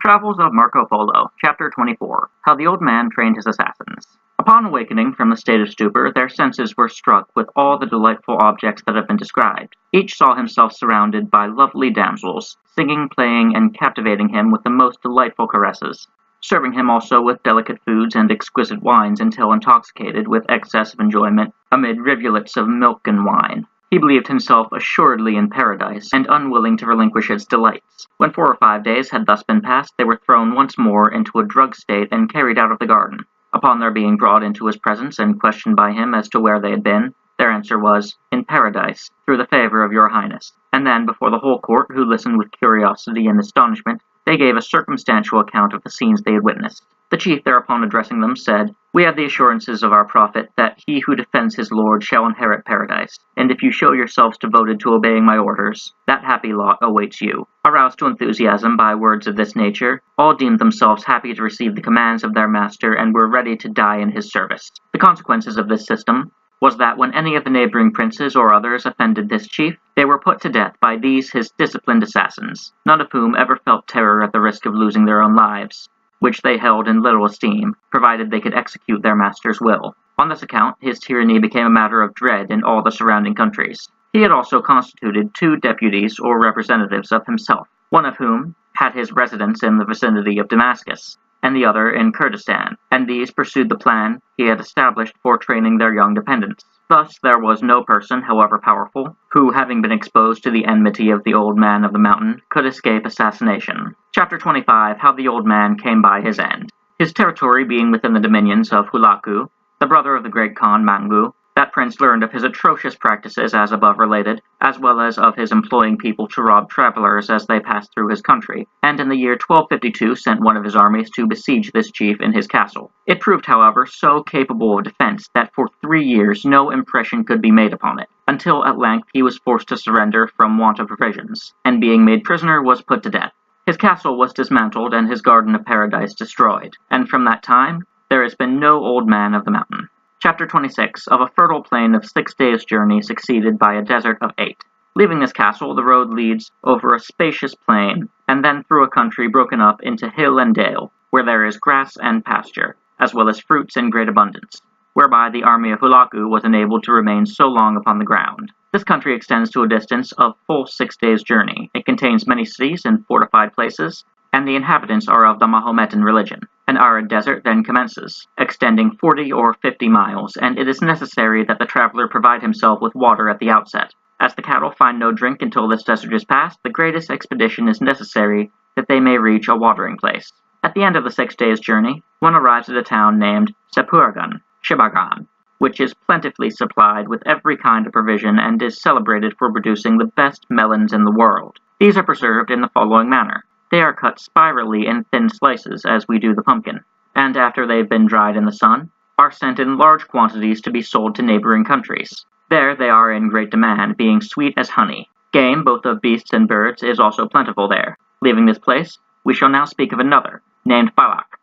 Travels of Marco Polo, Chapter 24, How the Old Man Trained His Assassins. Upon awakening from the state of stupor, their senses were struck with all the delightful objects that have been described. Each saw himself surrounded by lovely damsels, singing, playing, and captivating him with the most delightful caresses, serving him also with delicate foods and exquisite wines until intoxicated with excess of enjoyment amid rivulets of milk and wine. He believed himself assuredly in paradise, and unwilling to relinquish its delights. When 4 or 5 days had thus been passed, they were thrown once more into a drugged state and carried out of the garden. Upon their being brought into his presence and questioned by him as to where they had been, their answer was, "In paradise, through the favor of your highness." And then, before the whole court, who listened with curiosity and astonishment, they gave a circumstantial account of the scenes they had witnessed. The chief, thereupon addressing them, said, "We have the assurances of our prophet that he who defends his lord shall inherit paradise, and if you show yourselves devoted to obeying my orders, that happy lot awaits you." Aroused to enthusiasm by words of this nature, all deemed themselves happy to receive the commands of their master and were ready to die in his service. The consequences of this system was that when any of the neighboring princes or others offended this chief, they were put to death by these his disciplined assassins, none of whom ever felt terror at the risk of losing their own lives, which they held in little esteem, provided they could execute their master's will. On this account, his tyranny became a matter of dread in all the surrounding countries. He had also constituted 2 deputies or representatives of himself, one of whom had his residence in the vicinity of Damascus, and the other in Kurdistan, and these pursued the plan he had established for training their young dependents. Thus there was no person, however powerful, who, having been exposed to the enmity of the old man of the mountain, could escape assassination. Chapter 25, How the Old Man Came by His End. His territory being within the dominions of Hulaku, the brother of the great Khan Mangu, that prince learned of his atrocious practices as above related, as well as of his employing people to rob travelers as they passed through his country, and in the year 1252 sent one of his armies to besiege this chief in his castle. It proved, however, so capable of defense that for 3 years no impression could be made upon it, until at length he was forced to surrender from want of provisions, and being made prisoner was put to death. His castle was dismantled and his garden of paradise destroyed, and from that time there has been no old man of the mountain. Chapter 26, Of a fertile plain of 6 days' journey succeeded by a desert of 8. Leaving this castle, the road leads over a spacious plain, and then through a country broken up into hill and dale, where there is grass and pasture, as well as fruits in great abundance, whereby the army of Hulaku was enabled to remain so long upon the ground. This country extends to a distance of full 6 days' journey. It contains many cities and fortified places, and the inhabitants are of the Mahometan religion. An arid desert then commences, extending 40 or 50 miles, and it is necessary that the traveler provide himself with water at the outset. As the cattle find no drink until this desert is passed, the greatest expedition is necessary that they may reach a watering place. At the end of the 6 days' journey, one arrives at a town named Sepurgan, Shibagan, which is plentifully supplied with every kind of provision and is celebrated for producing the best melons in the world. These are preserved in the following manner. They are cut spirally in thin slices, as we do the pumpkin, and after they have been dried in the sun, are sent in large quantities to be sold to neighboring countries. There they are in great demand, being sweet as honey. Game, both of beasts and birds, is also plentiful there. Leaving this place, we shall now speak of another, named Balak,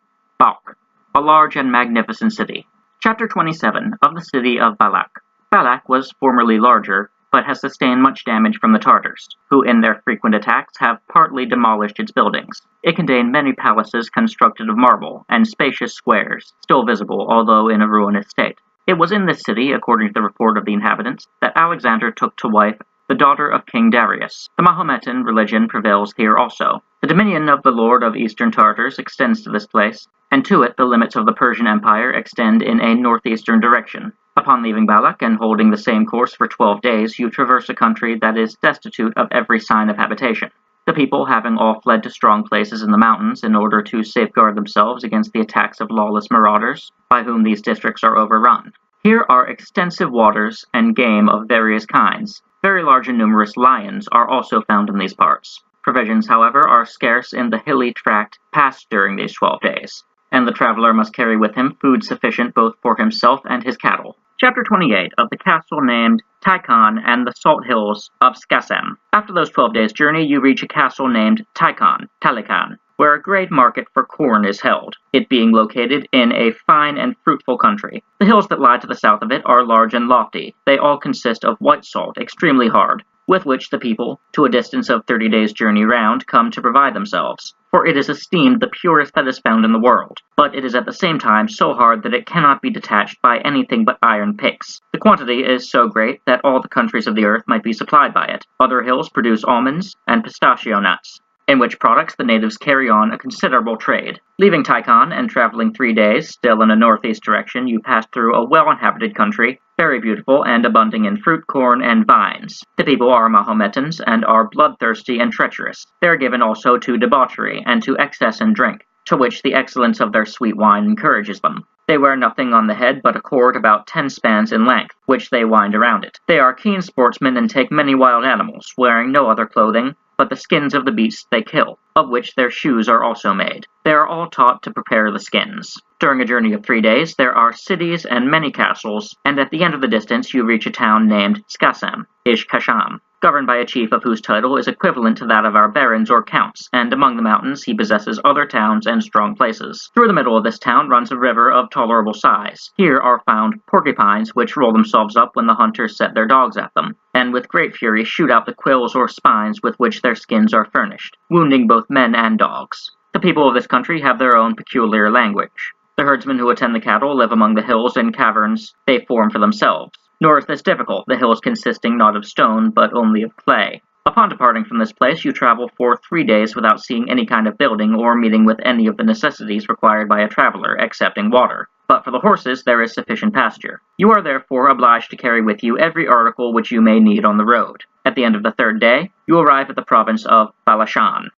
a large and magnificent city. Chapter 27, Of the city of Balak. Balak was formerly larger, but has sustained much damage from the Tartars, who in their frequent attacks have partly demolished its buildings. It contained many palaces constructed of marble, and spacious squares, still visible although in a ruinous state. It was in this city, according to the report of the inhabitants, that Alexander took to wife the daughter of King Darius. The Mahometan religion prevails here also. The dominion of the lord of eastern Tartars extends to this place, and to it the limits of the Persian Empire extend in a northeastern direction. Upon leaving Balak and holding the same course for 12 days, you traverse a country that is destitute of every sign of habitation, the people having all fled to strong places in the mountains in order to safeguard themselves against the attacks of lawless marauders, by whom these districts are overrun. Here are extensive waters and game of various kinds. Very large and numerous lions are also found in these parts. Provisions, however, are scarce in the hilly tract passed during these 12 days, and the traveler must carry with him food sufficient both for himself and his cattle. Chapter 28, Of the castle named Tychon and the salt hills of Skasem. After those 12 days' journey, you reach a castle named Talikan, where a great market for corn is held, it being located in a fine and fruitful country. The hills that lie to the south of it are large and lofty. They all consist of white salt, extremely hard, with which the people, to a distance of 30 days' journey round, come to provide themselves. For it is esteemed the purest that is found in the world, but it is at the same time so hard that it cannot be detached by anything but iron picks. The quantity is so great that all the countries of the earth might be supplied by it. Other hills produce almonds and pistachio nuts, in which products the natives carry on a considerable trade. Leaving Taikon and traveling 3 days, still in a northeast direction, you pass through a well-inhabited country, very beautiful and abounding in fruit, corn, and vines. The people are Mahometans and are bloodthirsty and treacherous. They are given also to debauchery and to excess in drink, to which the excellence of their sweet wine encourages them. They wear nothing on the head but a cord about 10 spans in length, which they wind around it. They are keen sportsmen and take many wild animals, wearing no other clothing but the skins of the beasts they kill, of which their shoes are also made. They are all taught to prepare the skins. During a journey of 3 days, there are cities and many castles, and at the end of the distance you reach a town named Skasam, Ish-Kasham, governed by a chief of whose title is equivalent to that of our barons or counts, and among the mountains he possesses other towns and strong places. Through the middle of this town runs a river of tolerable size. Here are found porcupines which roll themselves up when the hunters set their dogs at them, and with great fury shoot out the quills or spines with which their skins are furnished, wounding both men and dogs. The people of this country have their own peculiar language. The herdsmen who attend the cattle live among the hills and caverns they form for themselves. Nor is this difficult, the hills consisting not of stone, but only of clay. Upon departing from this place, you travel for 3 days without seeing any kind of building or meeting with any of the necessities required by a traveler, excepting water. But for the horses there is sufficient pasture. You are therefore obliged to carry with you every article which you may need on the road. At the end of the 3rd day, you arrive at the province of Balashan.